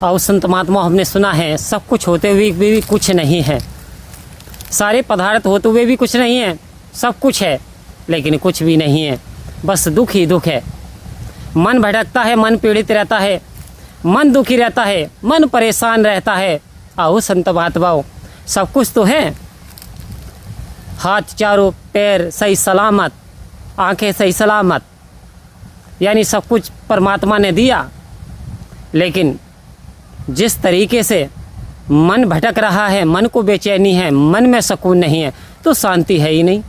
और संत महात्मा हमने सुना है, सब कुछ होते हुए भी कुछ नहीं है, सारे पदार्थ होते हुए भी कुछ नहीं है, सब कुछ है लेकिन कुछ भी नहीं है, बस दुख ही दुख है। मन भटकता है, मन पीड़ित रहता है, मन दुखी रहता है, मन परेशान रहता है। आओ संत महात्माओं, सब कुछ तो है, हाथ चारों पैर सही सलामत, आंखें सही सलामत, यानी सब कुछ परमात्मा ने दिया, लेकिन जिस तरीके से मन भटक रहा है, मन को बेचैनी है, मन में सुकून नहीं है, तो शांति है ही नहीं।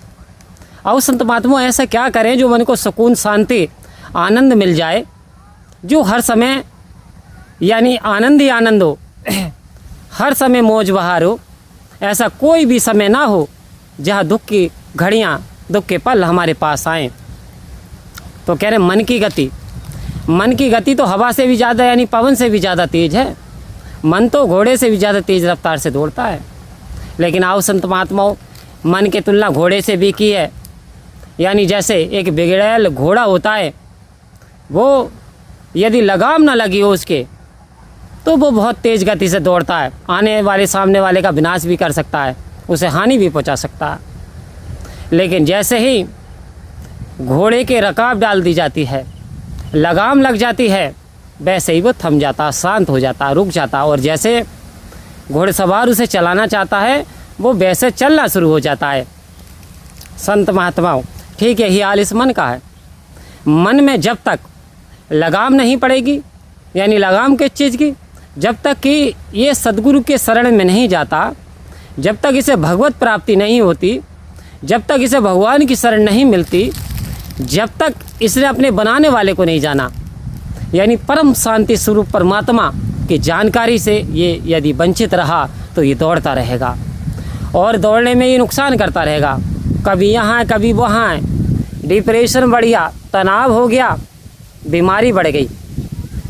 और संत महात्मा ऐसा क्या करें जो मन को सुकून, शांति, आनंद मिल जाए, जो हर समय यानी आनंद ही आनंद हो, हर समय मौज बहार हो। ऐसा कोई भी समय ना हो जहाँ दुख की घड़ियाँ, दुख के पल हमारे पास आएँ। तो कह रहे मन की गति तो हवा से भी ज़्यादा यानी पवन से भी ज़्यादा तेज़ है। मन तो घोड़े से भी ज़्यादा तेज़ रफ्तार से दौड़ता है। लेकिन आओ संत महात्माओं, मन की तुलना घोड़े से भी की है। यानी जैसे एक बिगड़ैल घोड़ा होता है, वो यदि लगाम ना लगी हो उसके, तो वो बहुत तेज़ गति से दौड़ता है, आने वाले सामने वाले का विनाश भी कर सकता है, उसे हानि भी पहुंचा सकता है। लेकिन जैसे ही घोड़े के रकाब डाल दी जाती है, लगाम लग जाती है, वैसे ही वो थम जाता, शांत हो जाता, रुक जाता, और जैसे घोड़सवार उसे चलाना चाहता है वो वैसे चलना शुरू हो जाता है। संत महात्माओं, ठीक यही हाल इस मन का है। मन में जब तक लगाम नहीं पड़ेगी, यानी लगाम किस चीज़ की, जब तक कि ये सद्गुरु के शरण में नहीं जाता, जब तक इसे भगवत प्राप्ति नहीं होती, जब तक इसे भगवान की शरण नहीं मिलती, जब तक इसने अपने बनाने वाले को नहीं जाना, यानी परम शांति स्वरूप परमात्मा की जानकारी से ये यदि वंचित रहा, तो ये दौड़ता रहेगा और दौड़ने में ये नुकसान करता रहेगा। कभी यहाँ है, कभी वहाँ है, डिप्रेशन बढ़ गया, तनाव हो गया, बीमारी बढ़ गई,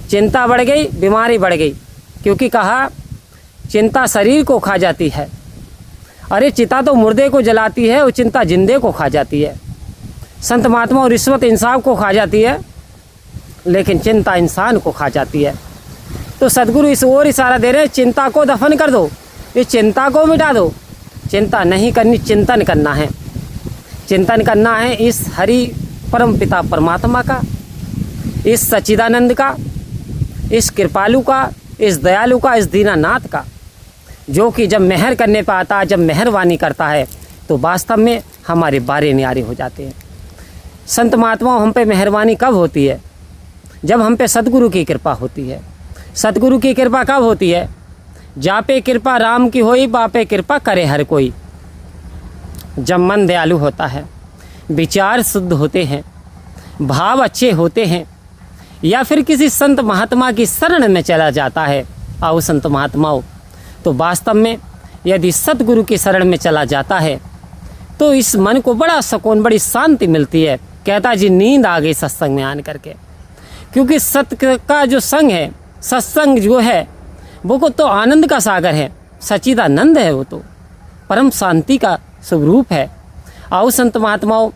चिंता बढ़ गई, बीमारी बढ़ गई। क्योंकि कहा चिंता शरीर को खा जाती है। अरे चिता तो मुर्दे को जलाती है और चिंता जिंदे को खा जाती है। संत महात्मा और रिश्वत इंसाफ को खा जाती है, लेकिन चिंता इंसान को खा जाती है। तो सद्गुरु इस ओर इशारा दे रहे, चिंता को दफन कर दो, इस चिंता को मिटा दो। चिंता नहीं करनी, चिंतन करना है। चिंतन करना है इस हरि परम पिता परमात्मा का, इस सच्चिदानंद का, इस कृपालु का, इस दयालु का, इस दीनानाथ का, जो कि जब मेहर करने पर आता है, जब मेहरबानी करता है, तो वास्तव में हमारे बारे न्यारे हो जाते हैं। संत महात्मा हम पे मेहरबानी कब होती है? जब हम पे सद्गुरु की कृपा होती है। सद्गुरु की कृपा कब होती है? जा पे कृपा राम की होई, बापे कृपा करे हर कोई। जब मन दयालु होता है, विचार शुद्ध होते हैं, भाव अच्छे होते हैं, या फिर किसी संत महात्मा की शरण में चला जाता है, आओ संत महात्माओं, तो वास्तव में यदि सतगुरु की शरण में चला जाता है, तो इस मन को बड़ा सुकून, बड़ी शांति मिलती है। कहता जी नींद आ गई सत्संग में आन करके, क्योंकि सत्य का जो संग है, सत्संग जो है, वो को तो आनंद का सागर है, सच्चिदानंद है, वो तो परम शांति का स्वरूप है। आओ संत महात्माओं,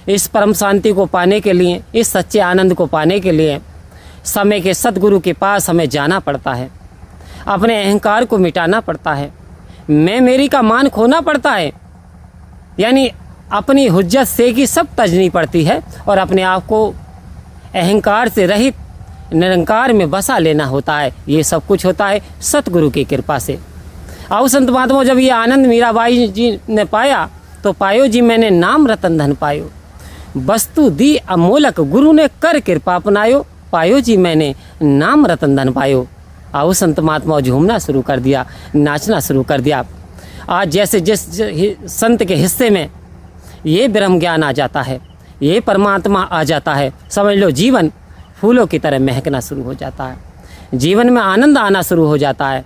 इस परम शांति को पाने के लिए, इस सच्चे आनंद को पाने के लिए समय के सतगुरु के पास हमें जाना पड़ता है, अपने अहंकार को मिटाना पड़ता है, मैं मेरी का मान खोना पड़ता है, यानी अपनी हुज्जत से की सब तजनी पड़ती है, और अपने आप को अहंकार से रहित निरंकार में बसा लेना होता है। ये सब कुछ होता है सतगुरु की कृपा से। आओ संत महात्मा, जब ये आनंद मीराबाई जी ने पाया, तो पायो जी मैंने नाम रतन धन पायो, वस्तु दी अमोलक गुरु ने कर कृपा अपनायो, पायो जी मैंने नाम रतन धन पायो। आओ संत महात्मा, झूमना शुरू कर दिया, नाचना शुरू कर दिया। आज जैसे जिस संत के हिस्से में ये ब्रह्म ज्ञान आ जाता है, ये परमात्मा आ जाता है, समझ लो जीवन फूलों की तरह महकना शुरू हो जाता है, जीवन में आनंद आना शुरू हो जाता है।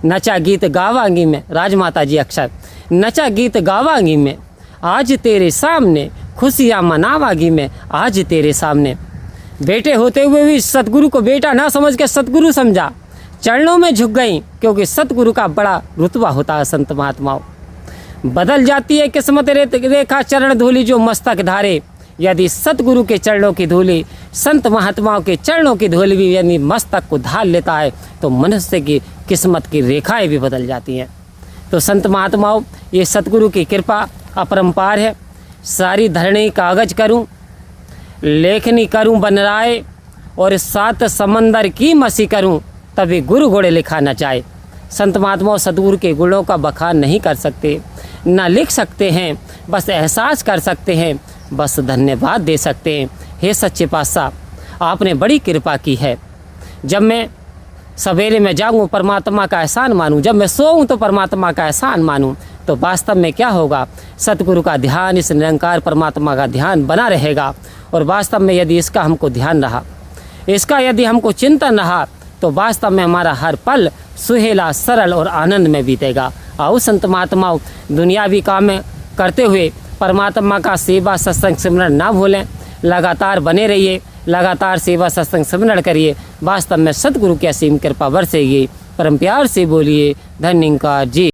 नचा गीत गावांगी में, राजमाता जी अक्षर, नचा गीत गावांगी में, आज तेरे सामने खुशियाँ मनावागी में, आज तेरे सामने। बेटे होते हुए भी सतगुरु को बेटा ना समझ के सतगुरु समझा, चरणों में झुक गई, क्योंकि सतगुरु का बड़ा रुतबा होता है। संत महात्माओं, बदल जाती है किस्मत रेखा चरण धूली जो मस्तक धारे, यदि सतगुरु के चरणों की धूली, संत महात्माओं के चरणों की धूली भी यदि मस्तक को धाल लेता है तो मनुष्य की किस्मत की रेखाएं भी बदल जाती हैं। तो संत महात्माओं, ये सतगुरु की कृपा अपरंपार है। सारी धरणी कागज करूं, लेखनी करूं बनराए, और 7 समंदर की मसी करूं, तभी गुरु गुणे लिखा न जाए। संत महात्माओं सतगुरु के गुणों का बखान नहीं कर सकते, ना लिख सकते हैं, बस एहसास कर सकते हैं, बस धन्यवाद दे सकते हैं। हे सच्चे पातशाह, आपने बड़ी कृपा की है। जब मैं सवेरे में जागूं परमात्मा का एहसान मानूं, जब मैं सोऊं तो परमात्मा का एहसान मानूं, तो वास्तव में क्या होगा, सतगुरु का ध्यान, इस निरंकार परमात्मा का ध्यान बना रहेगा। और वास्तव में यदि इसका हमको ध्यान रहा, इसका यदि हमको चिंतन रहा, तो वास्तव में हमारा हर पल सुहेला, सरल और आनंद में बीतेगा। आओ संत महात्माओं, दुनियावी काम में करते हुए परमात्मा का सेवा सत्संग सिमरन ना भूलें। लगातार बने रहिए, लगातार सेवा सत्संग सिमरन करिए। वास्तव में सतगुरु की असीम कृपा बरसेगी। परम प्यार से बोलिए धन्यवाद जी।